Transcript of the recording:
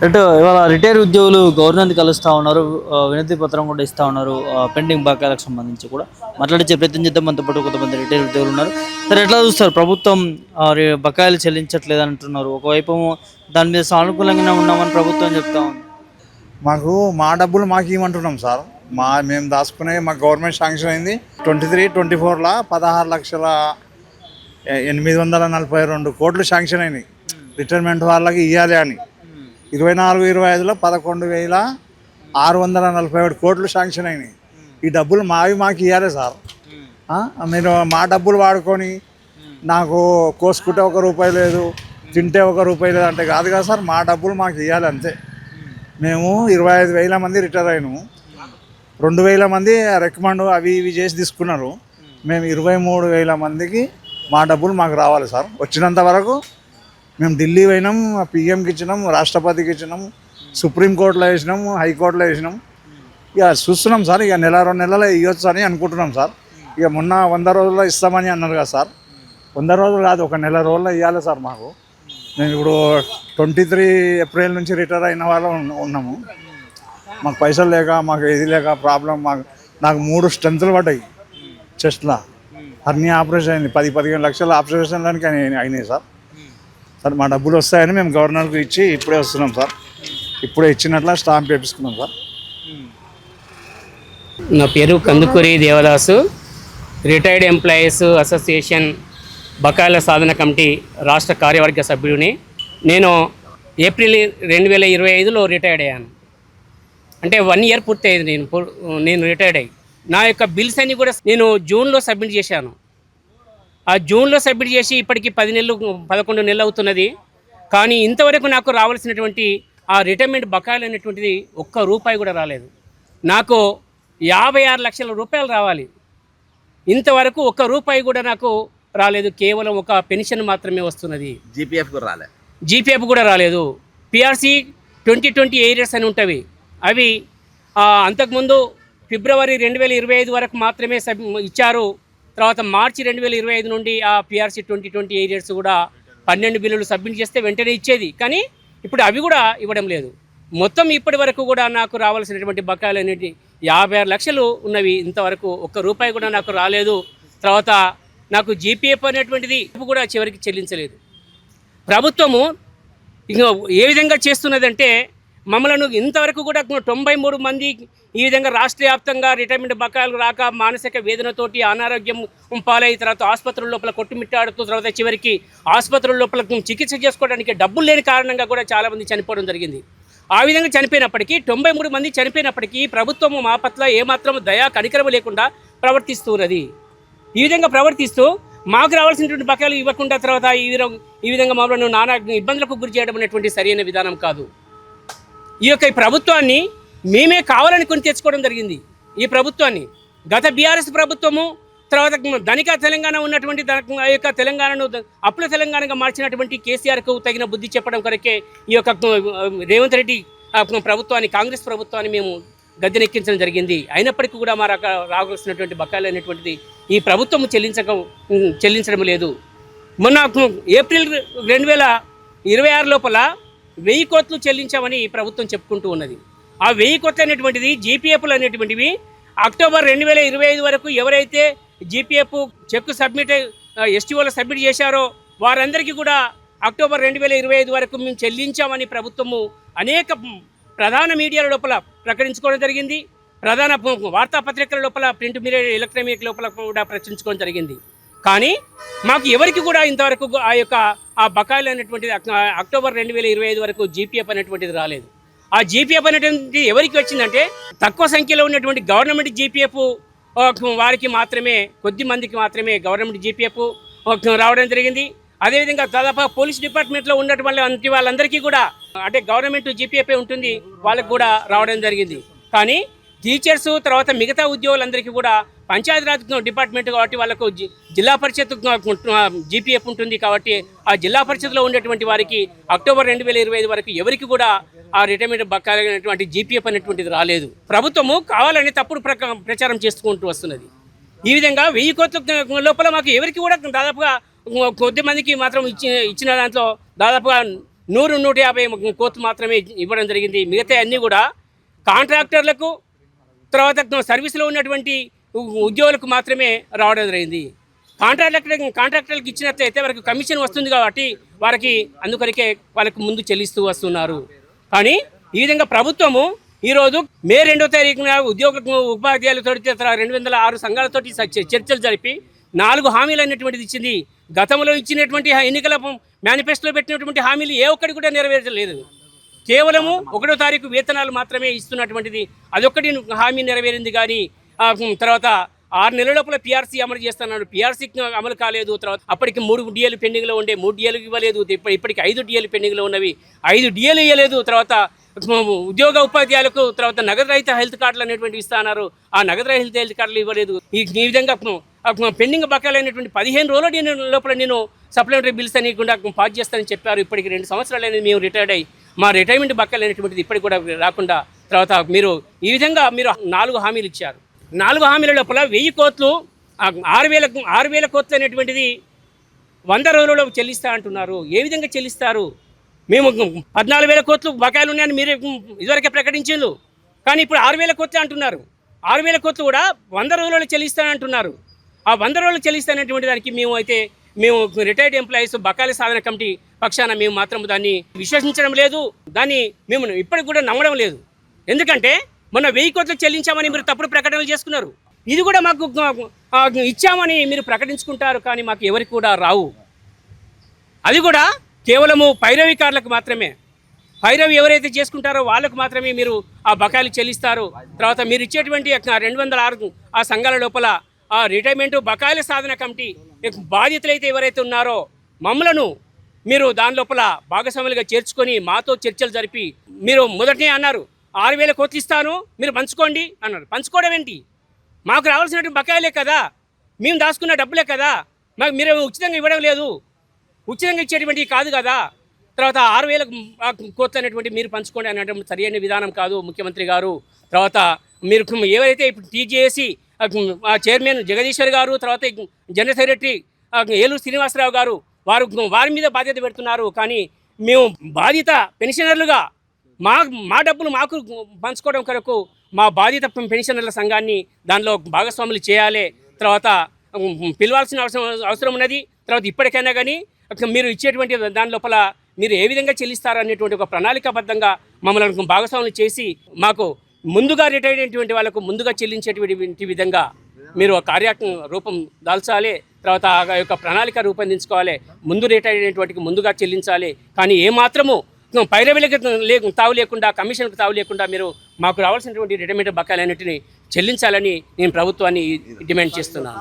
ఇటు ఇవాళ రిటైర్ ఉద్యోగులు గవర్నమెంట్ కలుస్తూ ఉన్నారు. వినతి పత్రం కూడా ఇస్తూ ఉన్నారు. పెండింగ్ బకాయిలకు సంబంధించి కూడా మాట్లాడించే ప్రయత్నం చేద్దాం. మనతో పాటు కొంతమంది రిటైర్ ఉద్యోగులు ఉన్నారు. సరే, ఎట్లా చూస్తారు? ప్రభుత్వం బకాయిలు చెల్లించట్లేదు అంటున్నారు. ఒకవైపు దాని మీద సానుకూలంగానే ఉన్నామని ప్రభుత్వం చెప్తా ఉంది. మాకు మా డబ్బులు మాకు ఇవ్వమంటున్నాం సార్. మేము దాచుకునే మా గవర్నమెంట్ శాంక్షన్ అయింది 23-24లా 16,842 కోట్లు శాంక్షన్ అయినాయి. రిటైర్మెంట్ వాళ్ళకి ఇవ్వాలి అని 24-25లో 11,647 కోట్లు శాంక్షన్ అయినాయి. ఈ డబ్బులు మాకు ఇవ్వాలి సార్. మీరు మా డబ్బులు వాడుకొని నాకు కోసుకుంటే ₹1 లేదు, తింటే ₹1 లేదు అంటే కాదు కదా సార్. మా డబ్బులు మాకు ఇవ్వాలి అంతే. మేము 25,000 మంది రిటైర్ అయినాము. 2,000 మంది రికమెండ్ అవి ఇవి చేసి తీసుకున్నారు. మేము 23,000 మందికి మా డబ్బులు మాకు రావాలి సార్. వచ్చినంత వరకు మేము ఢిల్లీ పోయినాం, పిఎంకి ఇచ్చినాం, రాష్ట్రపతికి ఇచ్చినాం, సుప్రీంకోర్టులో వేసినాం, హైకోర్టులో వేసినాం. ఇక చూస్తున్నాం సార్. ఇక 1-2 నెలలు ఇవ్వచ్చు అని అనుకుంటున్నాం సార్. ఇక మొన్న 100 రోజుల్లో ఇస్తామని అన్నారు కదా సార్. 100 రోజులు కాదు, ఒక నెల రోజుల్లో ఇవ్వాలి సార్ మాకు. మేము ఇప్పుడు 23 ఏప్రిల్ నుంచి రిటైర్ అయిన వాళ్ళు ఉన్నాము. మాకు పైసలు లేక, మాకు ఇది లేక ప్రాబ్లం. నాకు 3 స్ట్రెంత్లు పడ్డాయి చెస్ట్లో. అన్ని ఆపరేషన్ అయింది. 10-15 లక్షల ఆపరేషన్లకి అయినాయి సార్. సార్ మా డబ్బులు వస్తాయని మేము గవర్నర్కి ఇచ్చి ఇప్పుడే వస్తున్నాం సార్. ఇప్పుడే ఇచ్చినట్ల స్టాంప్ వేపించుకున్నాం సార్. నా పేరు Kandukuri Devadasu, retired employees association బకాయిల సాధన కమిటీ రాష్ట్ర కార్యవర్గ సభ్యుడిని. నేను ఏప్రిల్ 2025లో రిటైర్డ్ అయ్యాను. అంటే 1 ఇయర్ పూర్తయింది నేను రిటైర్డ్ అయ్యి. నా యొక్క బిల్స్ అన్నీ కూడా నేను జూన్లో సబ్మిట్ చేశాను. ఆ జూన్లో సబ్మిట్ చేసి ఇప్పటికి 11 నెలలు అవుతున్నది. కానీ ఇంతవరకు నాకు రావాల్సినటువంటి ఆ రిటైర్మెంట్ బకాయిలు అనేటువంటిది ₹1 కూడా రాలేదు. నాకు 56 లక్షల రూపాయలు రావాలి. ఇంతవరకు ₹1 కూడా నాకు రాలేదు. కేవలం ఒక పెన్షన్ మాత్రమే వస్తున్నది. జీపీఎఫ్ కూడా రాలేదు. పిఆర్సీ 2020 ఏరియర్స్ అని ఉంటవి. అవి అంతకుముందు ఫిబ్రవరి 2025 వరకు మాత్రమే ఇచ్చారు. తర్వాత మార్చి 2025 నుండి ఆ పిఆర్సీ 2020 ఏరియర్స్ కూడా 12 బిల్లులు సబ్మిట్ చేస్తే వెంటనే ఇచ్చేది. కానీ ఇప్పుడు అవి కూడా ఇవ్వడం లేదు. మొత్తం ఇప్పటి వరకు కూడా నాకు రావాల్సినటువంటి బకాయిలు అనేవి 56 లక్షలు ఉన్నవి. ఇంతవరకు ₹1 కూడా నాకు రాలేదు. తర్వాత నాకు జీపీఎఫ్ అనేటువంటిది కూడా చివరికి చెల్లించలేదు. ప్రభుత్వము ఇంకా ఏ విధంగా చేస్తున్నదంటే, మమ్మల్ని ఇంతవరకు కూడా 93 మంది ఈ విధంగా రాష్ట్ర వ్యాప్తంగా రిటైర్మెంట్ బకాయిలు రాక మానసిక వేదనతోటి అనారోగ్యం పాలై తర్వాత ఆసుపత్రుల లోపల కొట్టుమిట్టాడుతూ తర్వాత చివరికి ఆసుపత్రుల లోపల చికిత్స చేసుకోవడానికి డబ్బులు లేని కారణంగా కూడా చాలామంది చనిపోవడం జరిగింది. ఆ విధంగా చనిపోయినప్పటికీ 93 మంది చనిపోయినప్పటికీ ప్రభుత్వము మా పట్ల ఏమాత్రం దయా కనికరం లేకుండా ప్రవర్తిస్తున్నది. ఈ విధంగా ప్రవర్తిస్తూ మాకు రావాల్సినటువంటి బకాయిలు ఇవ్వకుండా తర్వాత ఈ విధంగా మమ్మల్ని నానా ఇబ్బందులకు గురి చేయడం అనేటువంటి సరైన విధానం కాదు. ఈ ప్రభుత్వాన్ని మేమే కావాలని కొని తెచ్చుకోవడం జరిగింది. ఈ ప్రభుత్వాన్ని గత బీఆర్ఎస్ ప్రభుత్వము తర్వాత ధనిక తెలంగాణ ఉన్నటువంటి ఆ యొక్క తెలంగాణను అప్పుల తెలంగాణగా మార్చినటువంటి కేసీఆర్కు తగిన బుద్ధి చెప్పడం కొరకే ఈ యొక్క రేవంత్ రెడ్డి ప్రభుత్వాన్ని, కాంగ్రెస్ ప్రభుత్వాన్ని మేము గద్దెనెక్కించడం జరిగింది. అయినప్పటికీ కూడా మా రావాల్సినటువంటి బకాయిలు అనేటువంటిది ఈ ప్రభుత్వం చెల్లించడం లేదు. మొన్న ఏప్రిల్ 2026 లోపల 1000 కోట్లు చెల్లించామని ప్రభుత్వం చెప్పుకుంటూ ఉన్నది. ఆ 1000 కోట్లు అనేటువంటిది జీపీఎఫ్లు అనేటువంటివి అక్టోబర్ 2025 వరకు ఎవరైతే జీపీఎఫ్ చెక్ సబ్మిట్ ఎస్టీఓలో సబ్మిట్ చేశారో వారందరికీ కూడా అక్టోబర్ 2025 వరకు మేము చెల్లించామని ప్రభుత్వము అనేక ప్రధాన మీడియాల లోపల ప్రకటించుకోవడం జరిగింది. ప్రధాన వార్తాపత్రికల లోపల, ప్రింట్ మీడియా, ఎలక్ట్రానిక్ లోపల కూడా ప్రకటించుకోవడం జరిగింది. కానీ మాకు ఎవరికి కూడా ఇంతవరకు ఆ బకాయిలు అనేటువంటిది అక్టోబర్ 2025 వరకు జీపీఎఫ్ అనేటువంటిది రాలేదు. ఆ జీపీఎఫ్ అనేటువంటి ఎవరికి వచ్చిందంటే తక్కువ సంఖ్యలో ఉన్నటువంటి గవర్నమెంట్ జీపీఎఫ్ వారికి మాత్రమే, కొద్ది మందికి మాత్రమే గవర్నమెంట్ జీపీఎఫ్ రావడం జరిగింది. అదేవిధంగా దాదాపు పోలీస్ డిపార్ట్మెంట్లో ఉన్నటువంటి వాళ్ళందరికీ కూడా అంటే గవర్నమెంట్ జీపీఎఫ్ ఉంటుంది, వాళ్ళకి కూడా రావడం జరిగింది. కానీ టీచర్స్ తర్వాత మిగతా ఉద్యోగులందరికీ కూడా పంచాయతీరాజ్ డిపార్ట్మెంట్ కాబట్టి వాళ్ళకు జిల్లా పరిషత్ జీపీఎఫ్ ఉంటుంది. కాబట్టి ఆ జిల్లా పరిషత్లో ఉండేటువంటి వారికి అక్టోబర్ 2025 వరకు ఎవరికి కూడా ఆ రిటైర్మెంట్ బకాయినటువంటి జీపీఎఫ్ అనేటువంటిది రాలేదు. ప్రభుత్వము కావాలని తప్పుడు ప్రచారం చేసుకుంటూ వస్తున్నది. ఈ విధంగా 1000 కోట్ల లోపల మాకు ఎవరికి కూడా దాదాపుగా కొద్ది మందికి మాత్రం ఇచ్చిన దాంట్లో దాదాపుగా 100-150 కోట్లు మాత్రమే ఇవ్వడం జరిగింది. మిగతా అన్నీ కూడా కాంట్రాక్టర్లకు, తర్వాత సర్వీస్లో ఉన్నటువంటి ఉద్యోగులకు మాత్రమే రావడం జరిగింది. కాంట్రాక్టర్లకు ఇచ్చినట్లయితే వారికి కమిషన్ వస్తుంది కాబట్టి వారికి అందుకొరకే వాళ్ళకి ముందు చెల్లిస్తూ వస్తున్నారు. కానీ ఈ విధంగా ప్రభుత్వము ఈరోజు మే 2వ తారీఖున ఉద్యోగులకు, ఉపాధ్యాయులతో 206 సంఘాలతోటి చర్చలు జరిపి 4 హామీలు అనేటువంటిది ఇచ్చింది. గతంలో ఇచ్చినటువంటి ఎన్నికల మేనిఫెస్టోలో పెట్టినటువంటి హామీలు ఏ ఒక్కటి కూడా నెరవేర్చలేదు. కేవలము 1వ తారీఖు వేతనాలు మాత్రమే ఇస్తున్నటువంటిది అదొక్కటి హామీ నెరవేరింది. కానీ తర్వాత 6 నెలల లోపల పిఆర్సీ అమలు చేస్తున్నాడు. పిఆర్సీ అమలు కాలేదు. తర్వాత అప్పటికి 3 డిఏలు పెండింగ్లో ఉండే 3 డిఏలు ఇవ్వలేదు. ఇప్పటికి 5 డిఏలు పెండింగ్లో ఉన్నవి, 5 డిఏలు ఇవ్వలేదు. తర్వాత ఉద్యోగ ఉపాధ్యాయులకు తర్వాత నగదు రహిత హెల్త్ కార్డులు అనేటువంటి ఇస్తున్నారు. ఆ నగదు రహిత హెల్త్ కార్డులు ఇవ్వలేదు. ఈ విధంగా పెండింగ్ బకాయిలైనటువంటి 15 రోజుల లోపల నేను సప్లిమెంటరీ బిల్స్ అనేకుండా పాస్ చేస్తానని చెప్పారు. ఇప్పటికి 2 సంవత్సరాలు అనేది మేము రిటైర్డ్ అయ్యి మా రిటైర్మెంట్ బకాయిలు అనేటువంటిది ఇప్పటికి కూడా రాకుండా తర్వాత మీరు ఈ విధంగా మీరు 4 హామీలు ఇచ్చారు. 4 హామీల లోపల 1000 కోట్లు 6,000 కోట్లు అనేటువంటిది 100 రోజులలో చెల్లిస్తా అంటున్నారు. ఏ విధంగా చెల్లిస్తారు? మేము 14,000 కోట్లు బకాయిలు ఉన్నాయని మీరు ఇదివరకే ప్రకటించారు. కానీ ఇప్పుడు 6,000 కోట్లు అంటున్నారు. 6,000 కోట్లు కూడా 100 రోజులలో చెల్లిస్తానంటున్నారు. ఆ 100 రోజులు చెల్లిస్తానటువంటి దానికి మేము రిటైర్డ్ ఎంప్లాయీస్ బకాయిల సాధన కమిటీ పక్షాన మేము మాత్రం దాన్ని విశ్వసించడం లేదు. దాన్ని మేము ఇప్పటికి కూడా నమ్మడం లేదు. ఎందుకంటే మొన్న 1000 కోట్లు చెల్లించామని మీరు తప్పుడు ప్రకటనలు చేసుకున్నారు. ఇది కూడా మాకు ఇచ్చామని మీరు ప్రకటించుకుంటారు. కానీ మాకు ఎవరికి కూడా రావు. అది కూడా కేవలము పైరవీకారులకు మాత్రమే. పైరవి ఎవరైతే చేసుకుంటారో వాళ్ళకు మాత్రమే మీరు ఆ బకాయిలు చెల్లిస్తారు. తర్వాత మీరు ఇచ్చేటువంటి 206 ఆ సంఘాల లోపల ఆ రిటైర్మెంటు బకాయిల సాధన కమిటీ బాధ్యతలైతే ఎవరైతే ఉన్నారో మమ్మలను మీరు దాని లోపల భాగస్వాములుగా చేర్చుకొని మాతో చర్చలు జరిపి మీరు మొదటనే అన్నారు 6,000 కోట్లు ఇస్తాను మీరు పంచుకోండి అన్నారు. పంచుకోవడం ఏంటి? మాకు రావాల్సినటువంటి బకాయిలే కదా, మేము దాచుకున్న డబ్బులే కదా, మాకు మీరు ఉచితంగా ఇవ్వడం లేదు. ఉచితంగా ఇచ్చేటువంటి కాదు కదా. తర్వాత 6,000 కోట్లు అనేటువంటి మీరు పంచుకోండి అనడం సరైన విధానం కాదు ముఖ్యమంత్రి గారు. తర్వాత మీరు ఎవరైతే ఇప్పుడు టీజేఏసీ చైర్మన్ జగదీశ్వర్ గారు, తర్వాత జనరల్ సెక్రటరీ ఏలూరు శ్రీనివాసరావు గారు వారి మీద బాధ్యత పెడుతున్నారు. కానీ మేము బాధ్యత పెన్షనర్లుగా మా డబ్బులు మాకు పంచుకోవడం కొరకు మా బాధ్యత పెన్షనర్ల సంఘాన్ని దానిలో భాగస్వాములు చేయాలి. తర్వాత పిలవాల్సిన అవసరం ఉన్నది. తర్వాత ఇప్పటికైనా కానీ మీరు ఇచ్చేటువంటి దాని లోపల మీరు ఏ విధంగా చెల్లిస్తారు అనేటువంటి ఒక ప్రణాళికాబద్ధంగా మమ్మల్ని భాగస్వాములు చేసి మాకు ముందుగా రిటైర్ అయినటువంటి వాళ్ళకు ముందుగా చెల్లించేటువంటి విధంగా మీరు రూపం దాల్చాలి. తర్వాత ఆ యొక్క ప్రణాళిక రూపొందించుకోవాలి. ముందు రిటైర్ అయినటువంటి ముందుగా చెల్లించాలి. కానీ ఏమాత్రము పైరవీలకు తావు లేకుండా, కమిషన్కు తావు లేకుండా మీరు మాకు రావాల్సినటువంటి రిటైర్మెంట్ బకాయిలన్నింటినీ చెల్లించాలని నేను ప్రభుత్వాన్ని డిమాండ్ చేస్తున్నాను.